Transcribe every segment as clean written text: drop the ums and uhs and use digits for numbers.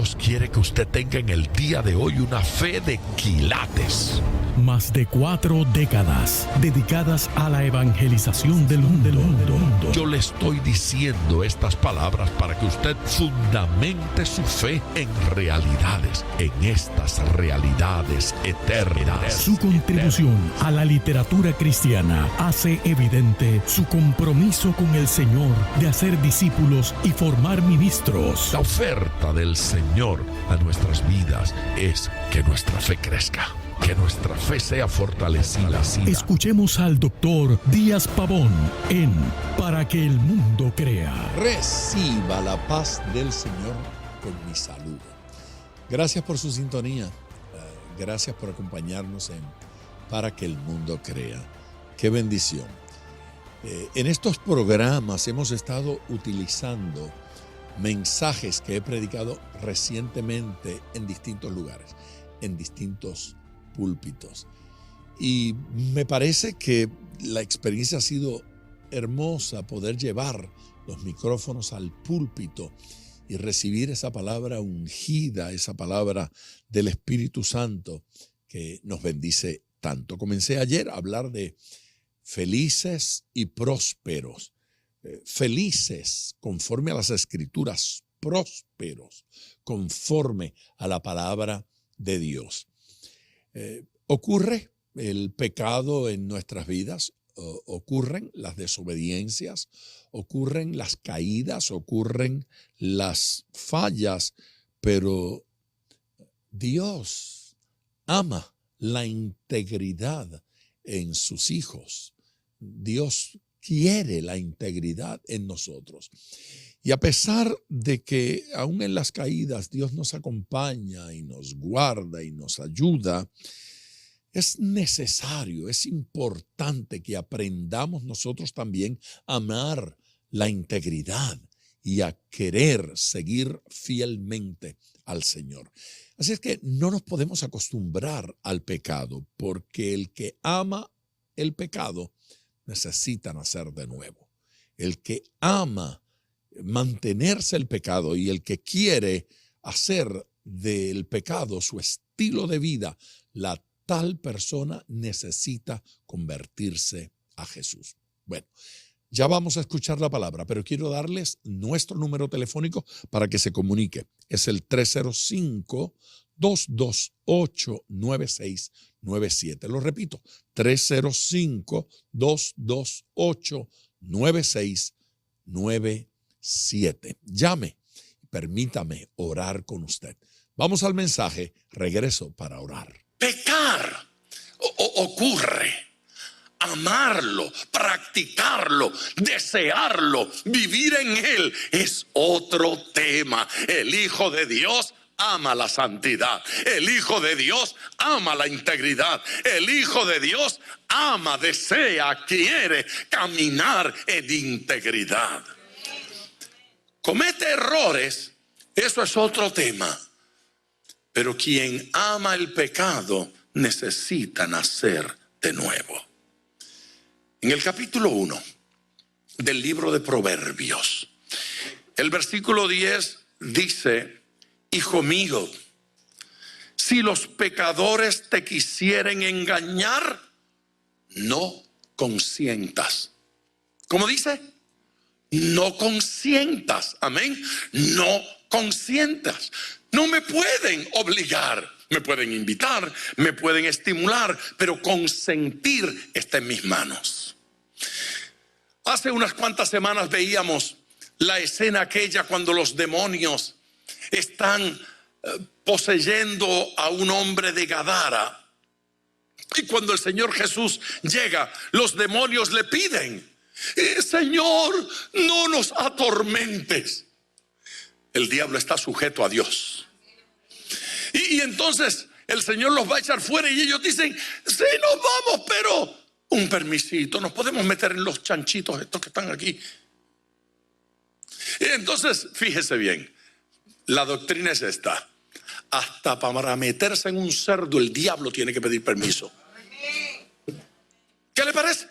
Dios quiere que usted tenga en el día de hoy una fe de quilates. Más de 4 décadas dedicadas a la evangelización del mundo. Yo le estoy diciendo estas palabras para que usted fundamente su fe en realidades, en estas realidades eternas. Su contribución a la literatura cristiana hace evidente su compromiso con el Señor de hacer discípulos y formar ministros. La oferta del Señor a nuestras vidas es que nuestra fe crezca, que nuestra fe sea fortalecida. Escuchemos al doctor Díaz Pavón en Para que el mundo crea. Reciba la paz del Señor con mi saludo. Gracias por su sintonía. Gracias por acompañarnos en Para que el mundo crea. Qué bendición. En estos programas hemos estado utilizando mensajes que he predicado recientemente en distintos lugares, en distintos púlpitos. Y me parece que la experiencia ha sido hermosa, poder llevar los micrófonos al púlpito y recibir esa palabra ungida, esa palabra del Espíritu Santo que nos bendice tanto. Comencé ayer a hablar de felices y prósperos. Felices conforme a las Escrituras, prósperos conforme a la palabra de Dios. Ocurre el pecado en nuestras vidas, ocurren las desobediencias, ocurren las caídas, ocurren las fallas, pero Dios ama la integridad en sus hijos. Dios quiere la integridad en nosotros. Y a pesar de que aún en las caídas Dios nos acompaña y nos guarda y nos ayuda, es necesario, es importante que aprendamos nosotros también a amar la integridad y a querer seguir fielmente al Señor. Así es que no nos podemos acostumbrar al pecado, porque el que ama el pecado necesita nacer de nuevo. El que ama mantenerse el pecado y el que quiere hacer del pecado su estilo de vida, la tal persona necesita convertirse a Jesús. Bueno, ya vamos a escuchar la palabra, pero quiero darles nuestro número telefónico para que se comunique. Es el 305-228-9697. Lo repito, 305-228-9697. Llame, permítame orar con usted. Vamos al mensaje, regreso para orar. Pecar ocurre. Amarlo, practicarlo, desearlo, vivir en Él es otro tema. El Hijo de Dios ama la santidad. El Hijo de Dios ama la integridad. El Hijo de Dios ama, desea, quiere caminar en integridad. Comete errores, eso es otro tema. Pero quien ama el pecado necesita nacer de nuevo. En el capítulo 1 del libro de Proverbios, el versículo 10 dice: Hijo mío, si los pecadores te quisieren engañar, no consientas. ¿Cómo dice? No consientas. Amén. No consientas. No me pueden obligar. Me pueden invitar, me pueden estimular, pero consentir está en mis manos. Hace unas cuantas semanas veíamos la escena aquella cuando los demonios están poseyendo a un hombre de Gadara. Y cuando el Señor Jesús llega, los demonios le piden: Señor, no nos atormentes. El diablo está sujeto a Dios. Y entonces el Señor los va a echar fuera y ellos dicen: sí, nos vamos, pero un permisito, nos podemos meter en los chanchitos estos que están aquí. Y entonces, fíjese bien, la doctrina es esta: hasta para meterse en un cerdo el diablo tiene que pedir permiso. ¿Qué le parece?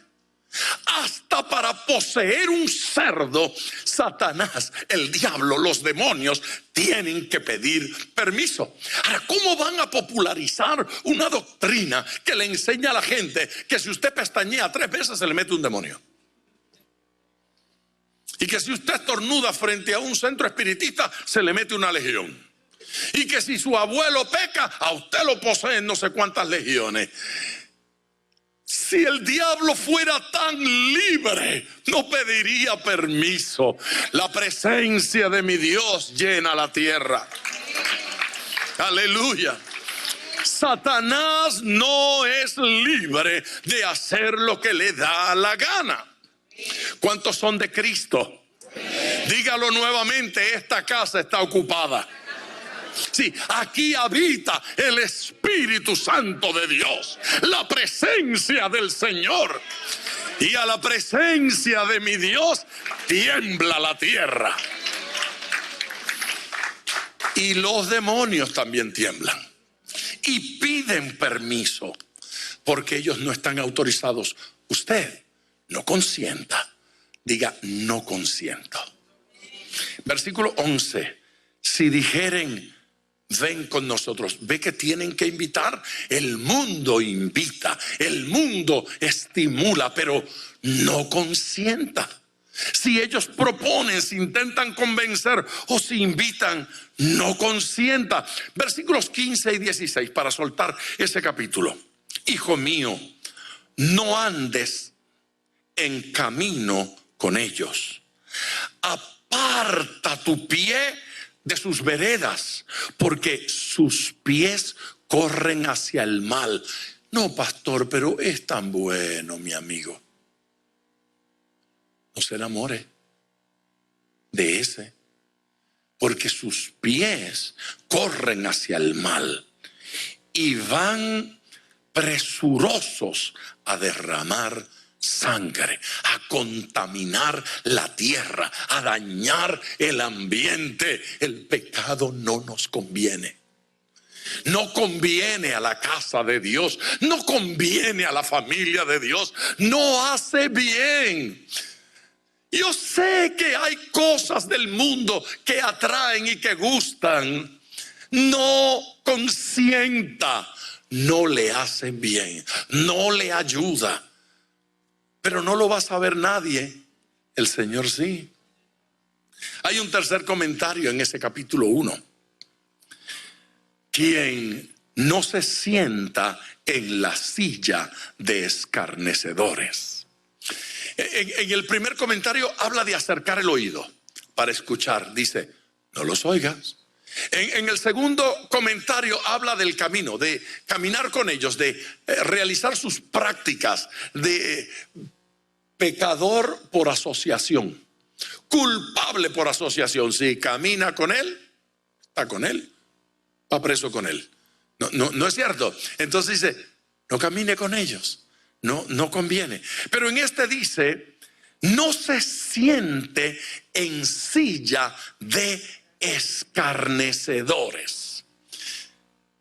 Hasta para para poseer un cerdo, Satanás, el diablo, los demonios tienen que pedir permiso. Ahora, ¿cómo van a popularizar una doctrina que le enseña a la gente que si usted pestañea 3 veces se le mete un demonio? Y que si usted estornuda frente a un centro espiritista se le mete una legión. Y que si su abuelo peca, a usted lo poseen no sé cuántas legiones. Si el diablo fuera tan libre, no pediría permiso. La presencia de mi Dios llena la tierra. Aleluya. Satanás no es libre de hacer lo que le da la gana. ¿Cuántos son de Cristo? Dígalo nuevamente, esta casa está ocupada. Sí, aquí habita el Espíritu Santo de Dios, la presencia del Señor. Y a la presencia de mi Dios tiembla la tierra. Y los demonios también tiemblan. Y piden permiso, porque ellos no están autorizados. Usted no consienta. Diga, no consiento. Versículo 11. Si dijeren, ven con nosotros. Ve que tienen que invitar. El mundo invita, el mundo estimula, pero no consienta. Si ellos proponen, si intentan convencer o si invitan, no consienta. Versículos 15 y 16 para soltar ese capítulo. Hijo mío, no andes en camino con ellos. Aparta tu pie de sus veredas, porque sus pies corren hacia el mal. No, pastor, pero es tan bueno, mi amigo. No se enamore de ese, porque sus pies corren hacia el mal y van presurosos a derramar sangre, a contaminar la tierra, a dañar el ambiente. El pecado no nos conviene. No conviene a la casa de Dios, no conviene a la familia de Dios, no hace bien. Yo sé que hay cosas del mundo que atraen y que gustan. No consienta, no le hacen bien, no le ayuda. Pero no lo va a saber nadie, el Señor sí. Hay un tercer comentario en ese capítulo 1. Quien no se sienta en la silla de escarnecedores. En el primer comentario habla de acercar el oído para escuchar. Dice, no los oigas. En el segundo comentario habla del camino, de caminar con ellos, de realizar sus prácticas, de pecador por asociación, culpable por asociación. Si camina con él, está con él, va preso con él. No es cierto. Entonces dice, no camine con ellos. No conviene. Pero en este dice, no se siente en silla de escarnecedores.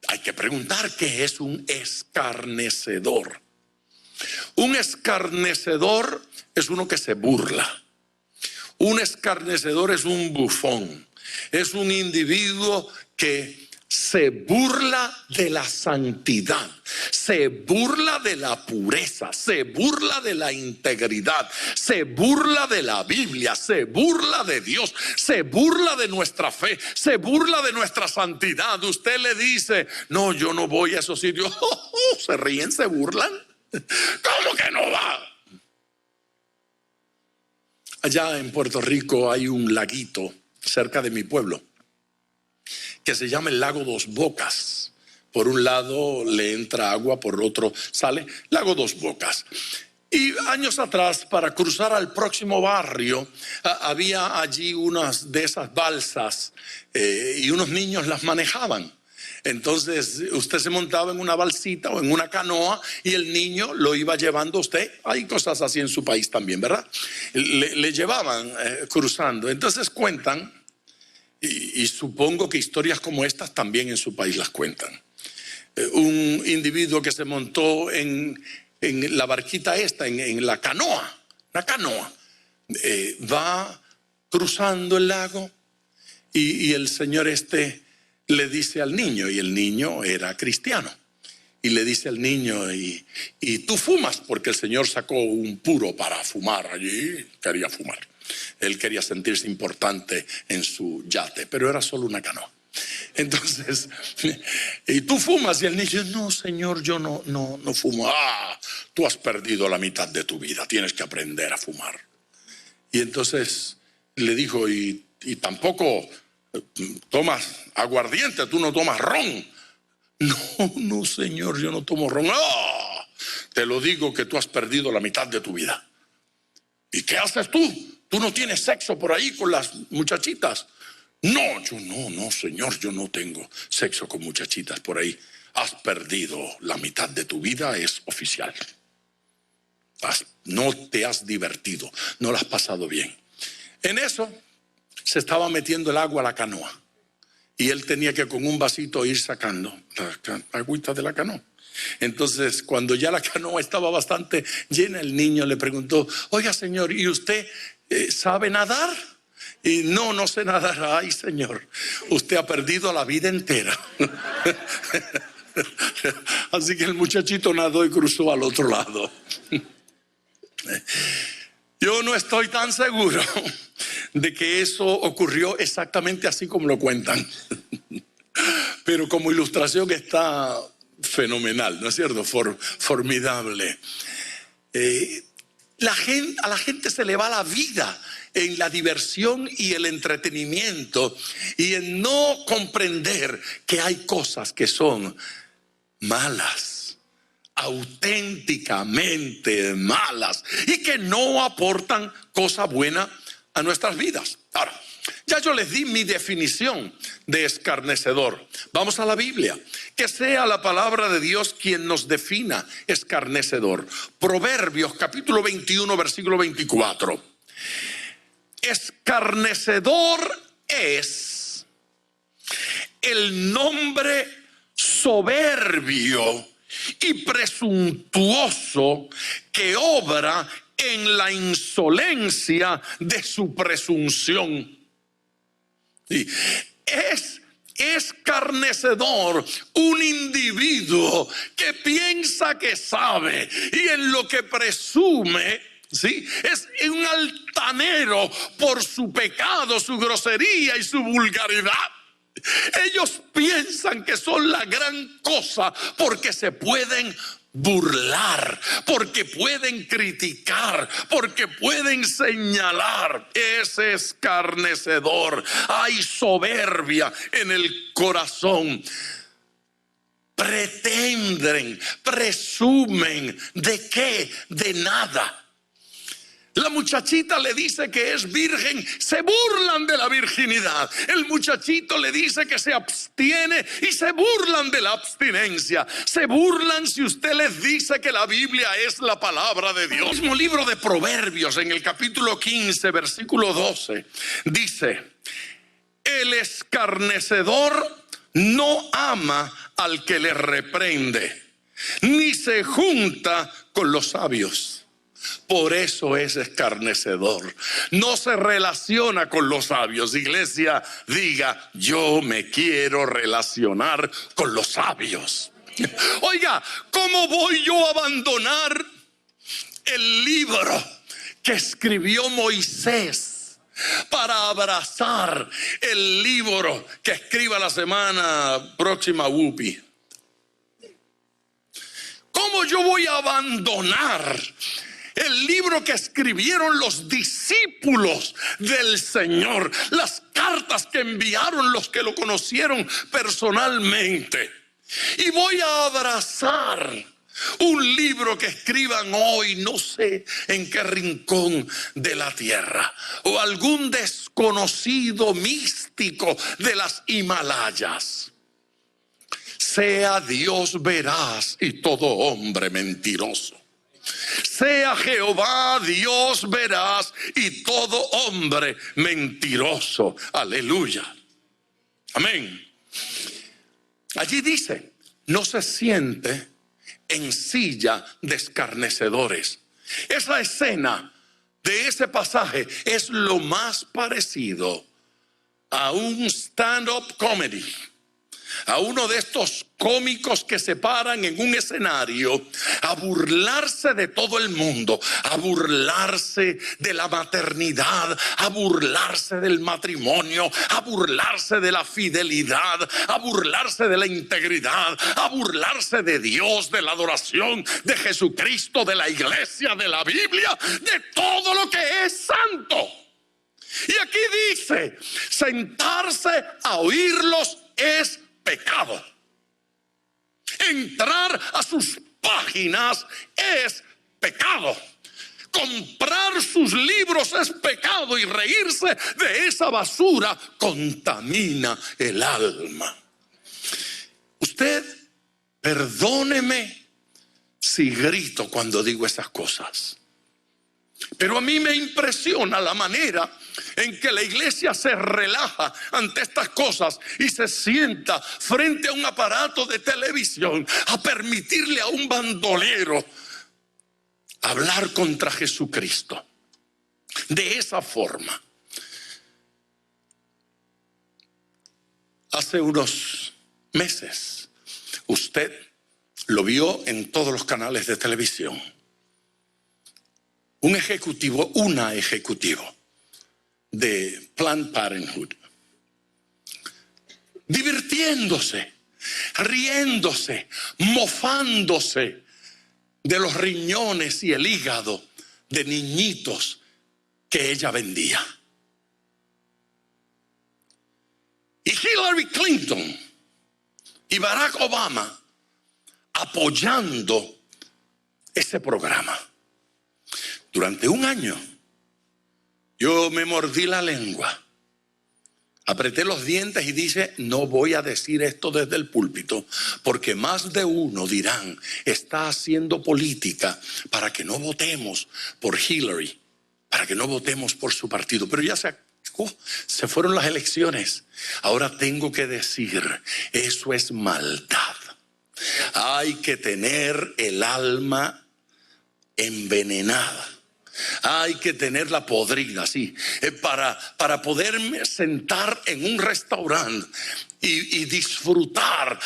Hay que preguntar qué es un escarnecedor. Un escarnecedor es uno que se burla. Un escarnecedor es un bufón. Es un individuo que se burla de la santidad, se burla de la pureza, se burla de la integridad, se burla de la Biblia, se burla de Dios, se burla de nuestra fe, se burla de nuestra santidad. Usted le dice, no, yo no voy a esos sitios. Se ríen, se burlan. ¿Cómo que no va? Allá en Puerto Rico hay un laguito cerca de mi pueblo que se llama el Lago Dos Bocas. Por un lado le entra agua, por otro sale. Lago Dos Bocas. Y años atrás, para cruzar al próximo barrio, había allí unas de esas balsas y unos niños las manejaban. Entonces usted se montaba en una balsita o en una canoa y el niño lo iba llevando a usted. Hay cosas así en su país también, ¿verdad? Le llevaban cruzando. Entonces cuentan, y supongo que historias como estas también en su país las cuentan. Un individuo que se montó en la barquita esta, en la canoa, una canoa, va cruzando el lago y el señor le dice al niño, y el niño era cristiano, y le dice al niño, y tú fumas, porque el señor sacó un puro para fumar allí, quería fumar. Él quería sentirse importante en su yate, pero era solo una canoa. Entonces, y tú fumas, y el niño, no señor, yo no fumo. Tú has perdido la mitad de tu vida, tienes que aprender a fumar. Y entonces le dijo, y tampoco tomas aguardiente, tú no tomas ron. No señor, yo no tomo ron. Te lo digo que tú has perdido la mitad de tu vida. ¿Y qué haces tú? ¿Tú no tienes sexo por ahí con las muchachitas? No, yo no, señor, yo no tengo sexo con muchachitas por ahí. Has perdido la mitad de tu vida, es oficial. No te has divertido, no la has pasado bien. En eso se estaba metiendo el agua a la canoa y él tenía que con un vasito ir sacando la agüita de la canoa. Entonces, cuando ya la canoa estaba bastante llena, el niño le preguntó, oiga señor, ¿y usted sabe nadar? Y no sé nadar. Ay señor, usted ha perdido la vida entera. Así que el muchachito nadó y cruzó al otro lado. Yo no estoy tan seguro de que eso ocurrió exactamente así como lo cuentan, pero como ilustración está fenomenal, ¿no es cierto? Formidable. A la gente se le va la vida en la diversión y el entretenimiento y en no comprender que hay cosas que son malas, auténticamente malas, y que no aportan cosa buena a nuestras vidas. Ahora, ya yo les di mi definición de escarnecedor. Vamos a la Biblia. Que sea la palabra de Dios quien nos defina escarnecedor. Proverbios capítulo 21, versículo 24. Escarnecedor es el nombre soberbio y presuntuoso que obra en la insolencia de su presunción. Sí. Es escarnecedor un individuo que piensa que sabe y en lo que presume, ¿sí? Es un altanero por su pecado, su grosería y su vulgaridad. Ellos piensan que son la gran cosa porque se pueden burlar, porque pueden criticar, porque pueden señalar. Es escarnecedor. Hay soberbia en el corazón. Presumen. ¿De qué? De nada. La muchachita le dice que es virgen, se burlan de la virginidad. El muchachito le dice que se abstiene y se burlan de la abstinencia. Se burlan si usted les dice que la Biblia es la palabra de Dios. El mismo libro de Proverbios, en el capítulo 15, versículo 12, dice: el escarnecedor no ama al que le reprende, ni se junta con los sabios. Por eso es escarnecedor. No se relaciona con los sabios. Iglesia, diga: yo me quiero relacionar con los sabios. Oiga, ¿cómo voy yo a abandonar el libro que escribió Moisés para abrazar el libro que escriba la semana próxima Whoopi? ¿Cómo yo voy a abandonar el libro que escribieron los discípulos del Señor, las cartas que enviaron los que lo conocieron personalmente, y voy a abrazar un libro que escriban hoy no sé en qué rincón de la tierra, o algún desconocido místico de las Himalayas? Sea Dios veraz y todo hombre mentiroso. Sea Jehová Dios veraz y todo hombre mentiroso. Aleluya. Amén. Allí dice: no se siente en silla de escarnecedores. Esa escena de ese pasaje es lo más parecido a un stand-up comedy, a uno de estos cómicos que se paran en un escenario a burlarse de todo el mundo, a burlarse de la maternidad, a burlarse del matrimonio, a burlarse de la fidelidad, a burlarse de la integridad, a burlarse de Dios, de la adoración, de Jesucristo, de la iglesia, de la Biblia, de todo lo que es santo. Y aquí dice, sentarse a oírlos es pecado. Entrar a sus páginas es pecado. Comprar sus libros es pecado, y reírse de esa basura contamina el alma. Usted, perdóneme si grito cuando digo esas cosas, pero a mí me impresiona la manera en que la iglesia se relaja ante estas cosas y se sienta frente a un aparato de televisión a permitirle a un bandolero hablar contra Jesucristo de esa forma. Hace unos meses usted lo vio en todos los canales de televisión. Una ejecutiva de Planned Parenthood, divirtiéndose, riéndose, mofándose de los riñones y el hígado de niñitos que ella vendía. Y Hillary Clinton y Barack Obama apoyando ese programa. Durante un año yo me mordí la lengua, apreté los dientes y dije, no voy a decir esto desde el púlpito, porque más de uno dirán, está haciendo política para que no votemos por Hillary, para que no votemos por su partido. Pero ya se fueron las elecciones. Ahora tengo que decir, eso es maldad. Hay que tener el alma envenenada. Hay que tenerla podrida, sí, para poderme sentar en un restaurante y disfrutar,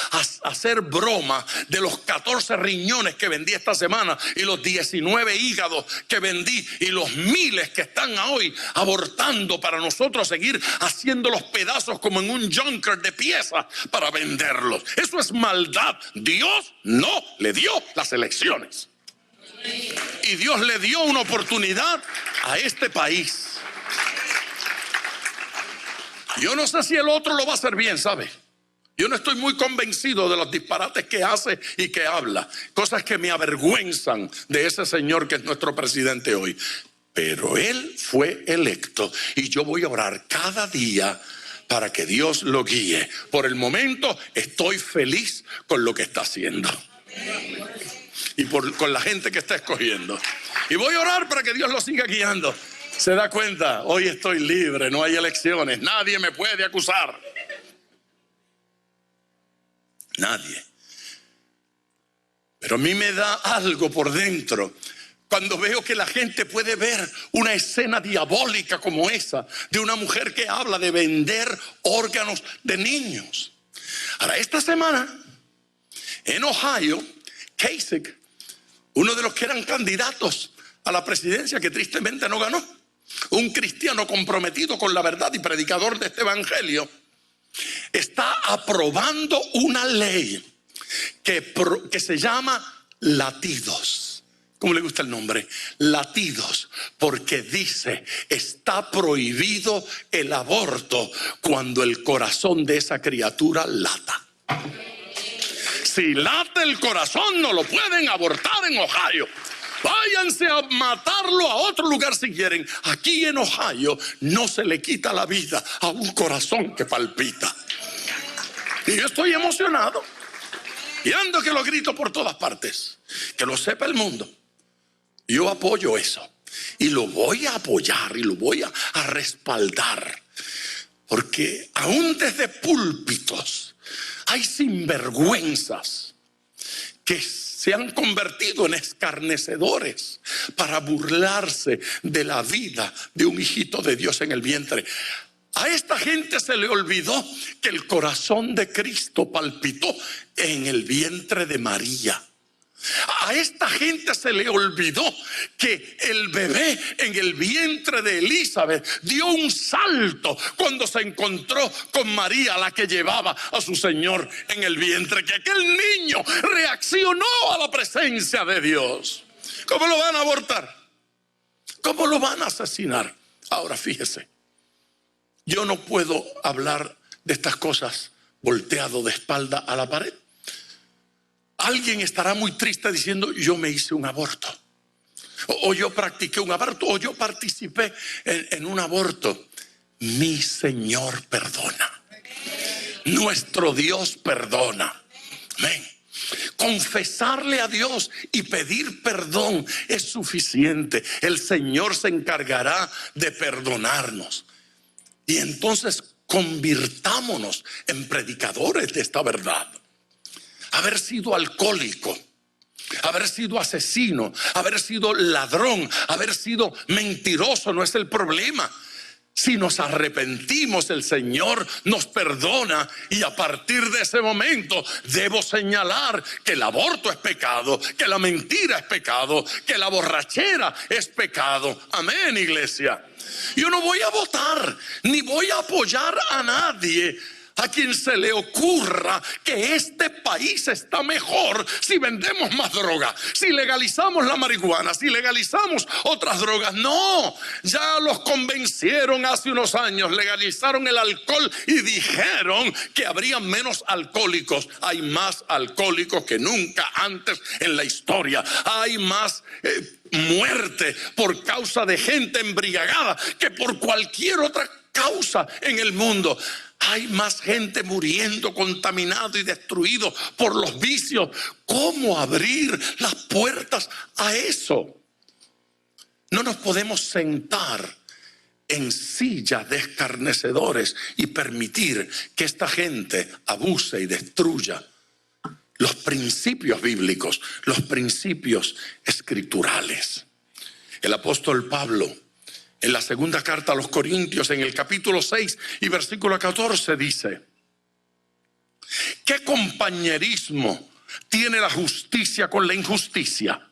hacer broma de los 14 riñones que vendí esta semana y los 19 hígados que vendí y los miles que están hoy abortando para nosotros seguir haciendo los pedazos como en un junker de piezas para venderlos. Eso es maldad. Dios no le dio las elecciones. Y Dios le dio una oportunidad a este país. Yo no sé si el otro lo va a hacer bien, ¿sabe? Yo no estoy muy convencido de los disparates que hace y que habla. Cosas que me avergüenzan de ese señor que es nuestro presidente hoy. Pero él fue electo y yo voy a orar cada día para que Dios lo guíe. Por el momento estoy feliz con lo que está haciendo y con la gente que está escogiendo. Y voy a orar para que Dios lo siga guiando. ¿Se da cuenta? Hoy estoy libre, no hay elecciones. Nadie me puede acusar. Nadie. Pero a mí me da algo por dentro cuando veo que la gente puede ver una escena diabólica como esa, de una mujer que habla de vender órganos de niños. Ahora, esta semana, en Ohio, Kasich, uno de los que eran candidatos a la presidencia, que tristemente no ganó, un cristiano comprometido con la verdad y predicador de este evangelio, está aprobando una ley que se llama latidos. ¿Cómo le gusta el nombre? Latidos, porque dice, está prohibido el aborto cuando el corazón de esa criatura lata. Si late el corazón, no lo pueden abortar en Ohio. Váyanse a matarlo a otro lugar si quieren. Aquí en Ohio no se le quita la vida a un corazón que palpita. Y yo estoy emocionado. Y ando que lo grito por todas partes. Que lo sepa el mundo. Yo apoyo eso. Y lo voy a apoyar y lo voy a respaldar. Porque aún desde púlpitos hay sinvergüenzas que se han convertido en escarnecedores para burlarse de la vida de un hijito de Dios en el vientre. A esta gente se le olvidó que el corazón de Cristo palpitó en el vientre de María. A esta gente se le olvidó que el bebé en el vientre de Elizabeth dio un salto cuando se encontró con María, la que llevaba a su Señor en el vientre. Que aquel niño reaccionó a la presencia de Dios. ¿Cómo lo van a abortar? ¿Cómo lo van a asesinar? Ahora fíjese, yo no puedo hablar de estas cosas volteado de espalda a la pared. Alguien estará muy triste diciendo: yo me hice un aborto, o yo practiqué un aborto, o yo participé en un aborto. Mi Señor perdona. Nuestro Dios perdona. Amén. Confesarle a Dios y pedir perdón es suficiente. El Señor se encargará de perdonarnos. Y entonces convirtámonos en predicadores de esta verdad. Haber sido alcohólico, haber sido asesino, haber sido ladrón, haber sido mentiroso no es el problema. Si nos arrepentimos, el Señor nos perdona, y a partir de ese momento debo señalar que el aborto es pecado, que la mentira es pecado, que la borrachera es pecado. Amén, iglesia. Yo no voy a votar ni voy a apoyar a nadie a quien se le ocurra que este país está mejor si vendemos más droga, si legalizamos la marihuana, si legalizamos otras drogas. No, ya los convencieron hace unos años, legalizaron el alcohol y dijeron que habría menos alcohólicos. Hay más alcohólicos que nunca antes en la historia. Hay más muerte por causa de gente embriagada que por cualquier otra causa en el mundo. Hay más gente muriendo, contaminado y destruido por los vicios. ¿Cómo abrir las puertas a eso? No nos podemos sentar en sillas de escarnecedores y permitir que esta gente abuse y destruya los principios bíblicos, los principios escriturales. El apóstol Pablo, en la segunda carta a los Corintios, en el capítulo 6 y versículo 14, dice: ¿qué compañerismo tiene la justicia con la injusticia?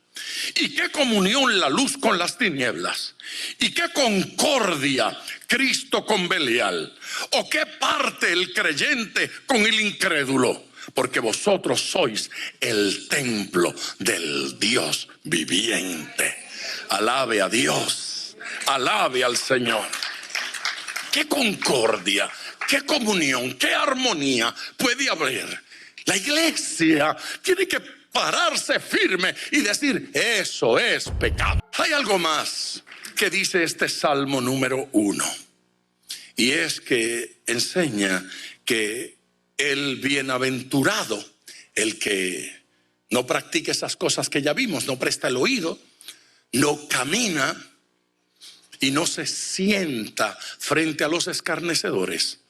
¿Y qué comunión la luz con las tinieblas? ¿Y qué concordia Cristo con Belial? ¿O qué parte el creyente con el incrédulo? Porque vosotros sois el templo del Dios viviente. Alabe a Dios. Alabe al Señor. ¿Qué concordia, qué comunión, qué armonía puede haber? La iglesia tiene que pararse firme y decir: eso es pecado. Hay algo más que dice este Salmo número 1, y es que enseña que el bienaventurado, el que no practica esas cosas que ya vimos, no presta el oído, no camina y no se sienta frente a los escarnecedores.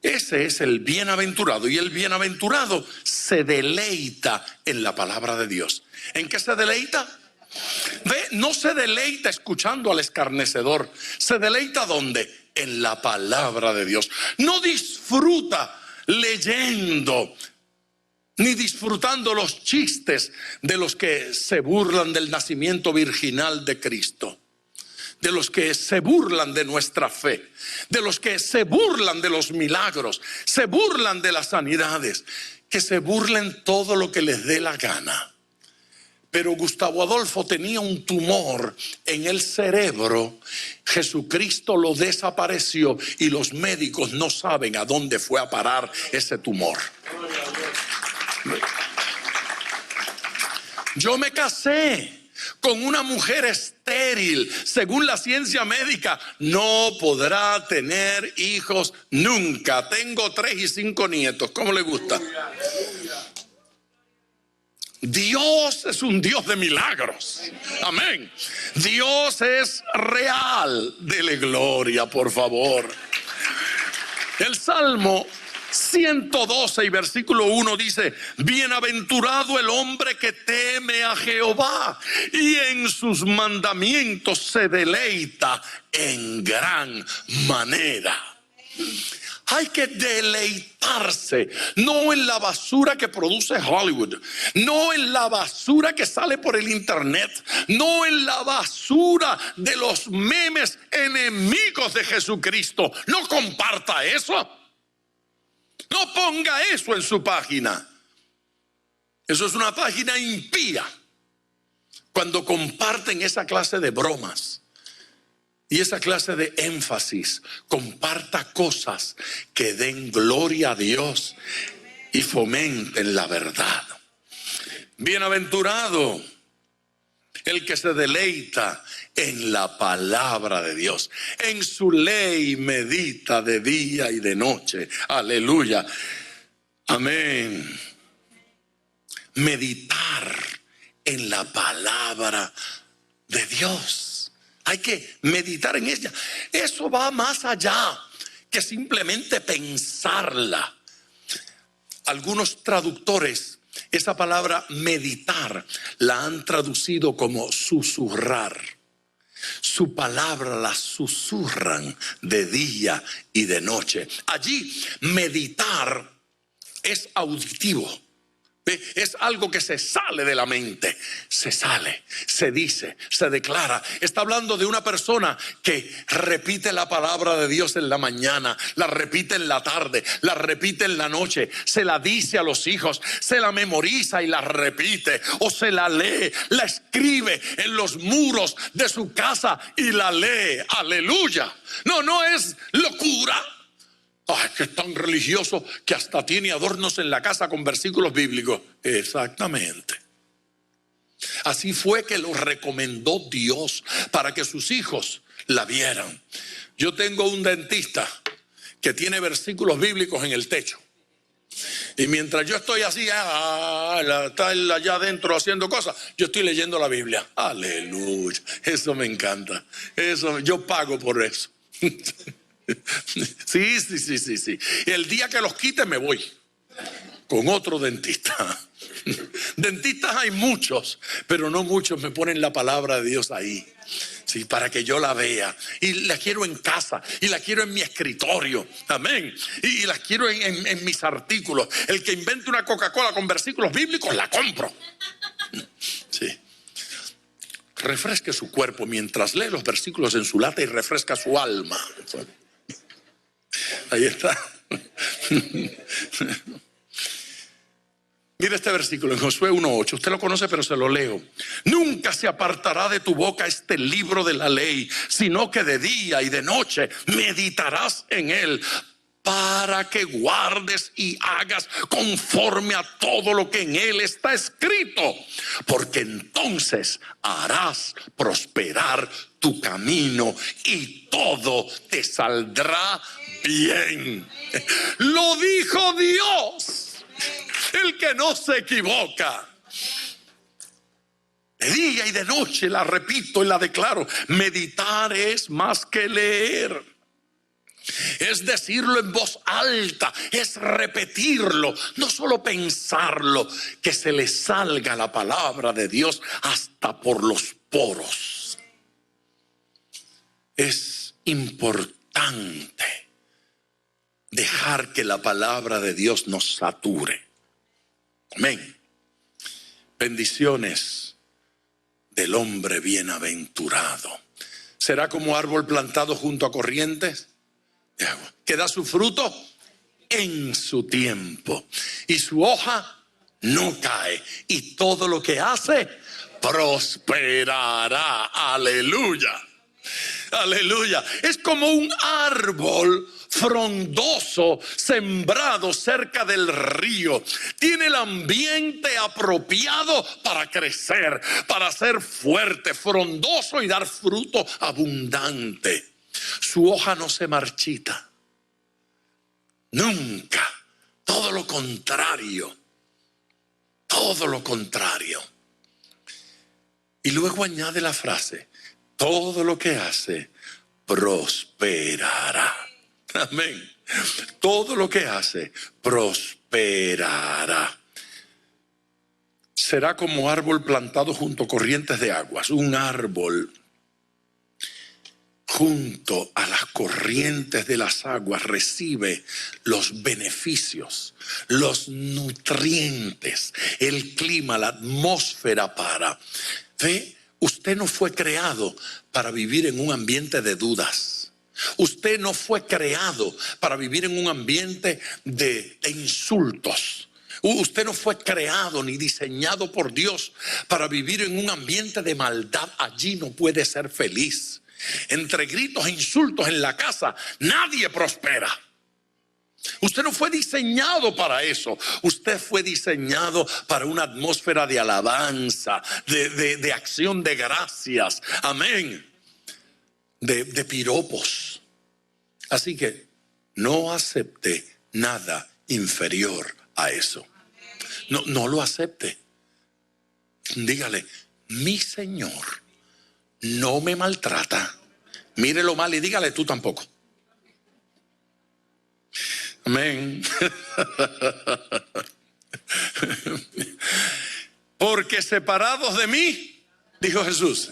Ese es el bienaventurado, y el bienaventurado se deleita en la palabra de Dios. ¿En qué se deleita? No se deleita escuchando al escarnecedor. ¿Se deleita dónde? En la palabra de Dios. No disfruta leyendo ni disfrutando los chistes de los que se burlan del nacimiento virginal de Cristo, de los que se burlan de nuestra fe, de los que se burlan de los milagros, se burlan de las sanidades. Que se burlen todo lo que les dé la gana. Pero Gustavo Adolfo tenía un tumor en el cerebro. Jesucristo lo desapareció y los médicos no saben a dónde fue a parar ese tumor. Yo me casé con una mujer estéril. Según la ciencia médica, no podrá tener hijos nunca. Tengo 3 y 5 nietos. ¿Cómo le gusta? Dios es un Dios de milagros. Amén. Dios es real. Dele gloria, por favor. El Salmo 112 y versículo 1 dice: bienaventurado el hombre que teme a Jehová y en sus mandamientos se deleita en gran manera. Hay que deleitarse, no en la basura que produce Hollywood, no en la basura que sale por el internet, no en la basura de los memes enemigos de Jesucristo. No comparta eso. No ponga eso en su página. Eso es una página impía. Cuando comparten esa clase de bromas y esa clase de énfasis, comparta cosas que den gloria a Dios y fomenten la verdad. Bienaventurado el que se deleita en la palabra de Dios, en su ley medita de día y de noche. Aleluya. Amén. Meditar en la palabra de Dios. Hay que meditar en ella. Eso va más allá que simplemente pensarla. Algunos traductores, esa palabra meditar la han traducido como susurrar. Su palabra la susurran de día y de noche. Allí meditar es auditivo. Es algo que se sale de la mente, se sale, se dice, se declara. Está hablando de una persona que repite la palabra de Dios en la mañana, la repite en la tarde, la repite en la noche, se la dice a los hijos, se la memoriza y la repite, o se la lee, la escribe en los muros de su casa y la lee. Aleluya. No es locura. Ay, que es tan religioso que hasta tiene adornos en la casa con versículos bíblicos. Exactamente. Así fue que lo recomendó Dios para que sus hijos la vieran. Yo tengo un dentista que tiene versículos bíblicos en el techo. Y mientras yo estoy así, está él allá adentro haciendo cosas, yo estoy leyendo la Biblia. Aleluya. Eso me encanta. Eso, yo pago por eso. Sí. El día que los quite me voy con otro dentista. Dentistas hay muchos, pero no muchos me ponen la palabra de Dios ahí. Sí, para que yo la vea. Y la quiero en casa, y la quiero en mi escritorio. Amén. Y la quiero en mis artículos. El que invente una Coca-Cola con versículos bíblicos, la compro. Sí. Refresque su cuerpo mientras lee los versículos en su lata y refresca su alma. Ahí está. Mira este versículo en Josué 1:8. Usted lo conoce, pero se lo leo. Nunca se apartará de tu boca este libro de la ley, sino que de día y de noche meditarás en él, para que guardes y hagas conforme a todo lo que en él está escrito, porque entonces harás prosperar tu camino y todo te saldrá bien. Lo dijo Dios, el que no se equivoca. De día y de noche la repito y la declaro. Meditar es más que leer. Es decirlo en voz alta, es repetirlo, no solo pensarlo, que se le salga la palabra de Dios hasta por los poros. Es importante dejar que la palabra de Dios nos sature. Amén. Bendiciones del hombre bienaventurado. ¿Será como árbol plantado junto a corrientes de agua, que da su fruto en su tiempo, y su hoja no cae, y todo lo que hace prosperará? Aleluya. Aleluya. Es como un árbol frondoso sembrado cerca del río. Tiene el ambiente apropiado para crecer, para ser fuerte, frondoso y dar fruto abundante. Su hoja no se marchita nunca. Todo lo contrario. Todo lo contrario. Y luego añade la frase: todo lo que hace prosperará. Amén. Todo lo que hace prosperará. Será como árbol plantado junto a corrientes de aguas. Un árbol junto a las corrientes de las aguas recibe los beneficios, los nutrientes, el clima, la atmósfera para. ¿Ve? Usted no fue creado para vivir en un ambiente de dudas. Usted no fue creado para vivir en un ambiente de insultos. Usted no fue creado ni diseñado por Dios para vivir en un ambiente de maldad. Allí no puede ser feliz. Entre gritos e insultos en la casa, nadie prospera. Usted no fue diseñado para eso. Usted fue diseñado para una atmósfera de alabanza, de acción de gracias. Amén. De piropos. Así que no acepte nada inferior a eso. No lo acepte. Dígale, mi Señor no me maltrata. Mírelo mal y dígale, tú tampoco. Amén. Porque separados de mí, dijo Jesús,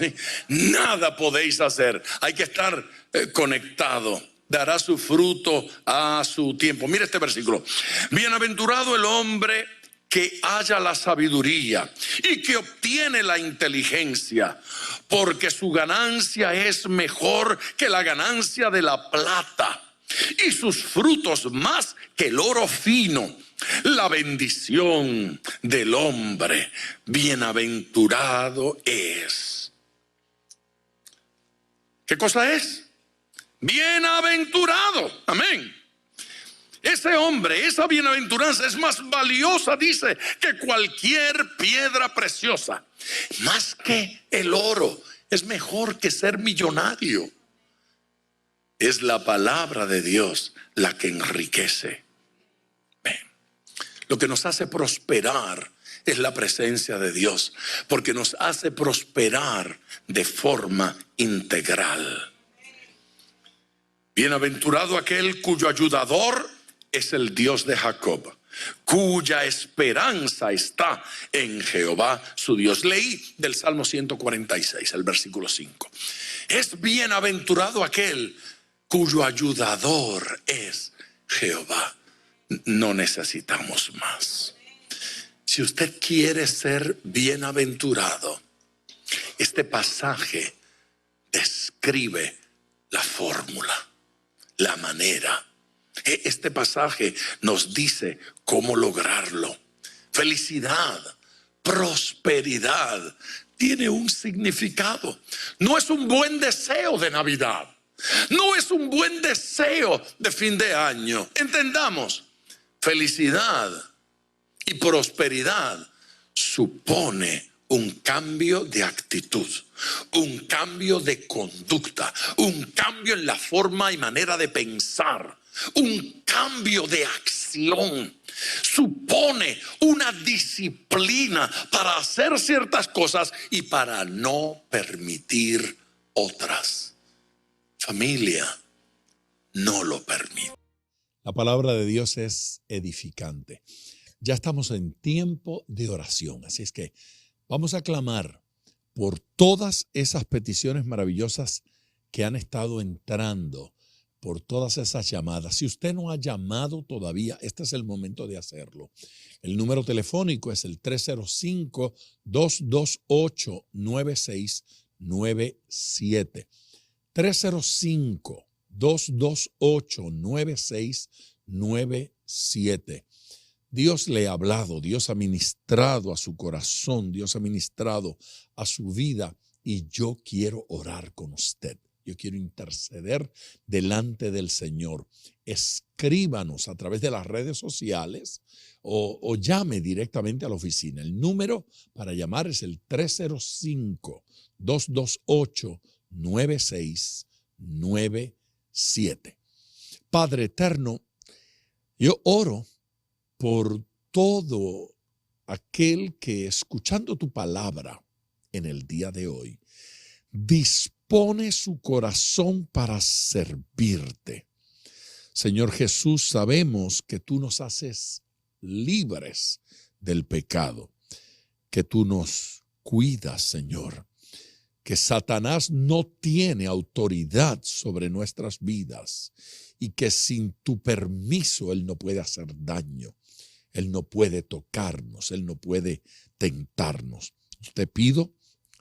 nada podéis hacer. Hay que estar conectado. Dará su fruto a su tiempo. Mira este versículo. Bienaventurado el hombre que halla la sabiduría y que obtiene la inteligencia, porque su ganancia es mejor que la ganancia de la plata, y sus frutos más que el oro fino. La bendición del hombre bienaventurado es. ¿Qué cosa es? Bienaventurado. Amén. Ese hombre, esa bienaventuranza es más valiosa, dice, que cualquier piedra preciosa. Más que el oro. Es mejor que ser millonario. Es la palabra de Dios la que enriquece. Lo que nos hace prosperar es la presencia de Dios, porque nos hace prosperar de forma integral. Bienaventurado aquel cuyo ayudador es el Dios de Jacob, cuya esperanza está en Jehová su Dios. Leí del Salmo 146, el versículo 5. Es bienaventurado aquel cuyo ayudador es Jehová. No necesitamos más. Si usted quiere ser bienaventurado, este pasaje describe la fórmula, la manera. Este pasaje nos dice cómo lograrlo. Felicidad, prosperidad, tiene un significado. No es un buen deseo de Navidad. No es un buen deseo de fin de año. Entendamos, felicidad y prosperidad supone un cambio de actitud, un cambio de conducta, un cambio en la forma y manera de pensar, un cambio de acción. Supone una disciplina para hacer ciertas cosas y para no permitir otras. Familia, no lo permite. La palabra de Dios es edificante. Ya estamos en tiempo de oración, así es que vamos a clamar por todas esas peticiones maravillosas que han estado entrando, por todas esas llamadas. Si usted no ha llamado todavía, este es el momento de hacerlo. El número telefónico es el 305-228-9697. 305-228-9697. Dios le ha hablado, Dios ha ministrado a su corazón, Dios ha ministrado a su vida y yo quiero orar con usted. Yo quiero interceder delante del Señor. Escríbanos a través de las redes sociales o llame directamente a la oficina. El número para llamar es el 305-228-9697. Padre eterno, yo oro por todo aquel que, escuchando tu palabra en el día de hoy, dispone su corazón para servirte. Señor Jesús, sabemos que tú nos haces libres del pecado, que tú nos cuidas, Señor, que Satanás no tiene autoridad sobre nuestras vidas y que sin tu permiso Él no puede hacer daño, Él no puede tocarnos, Él no puede tentarnos. Te pido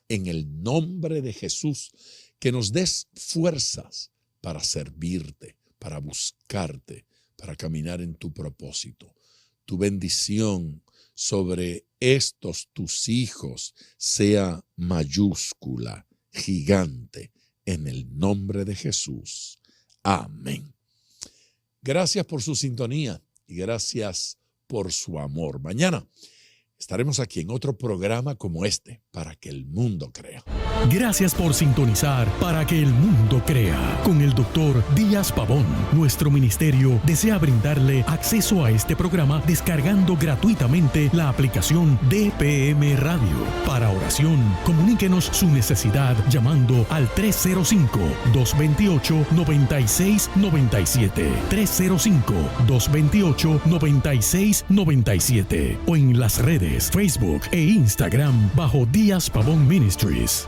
en el nombre de Jesús que nos des fuerzas para servirte, para buscarte, para caminar en tu propósito. Tu bendición sobre estos tus hijos sea mayúscula, gigante, en el nombre de Jesús. Amén. Gracias por su sintonía y gracias por su amor. Mañana estaremos aquí en otro programa como este, para que el mundo crea. Gracias por sintonizar Para que el mundo crea con el Dr. Díaz Pavón. Nuestro ministerio desea brindarle acceso a este programa descargando gratuitamente la aplicación DPM Radio. Para oración, comuníquenos su necesidad llamando al 305-228-9697. 305-228-9697 o en las redes Facebook e Instagram bajo Díaz Pavón Ministries.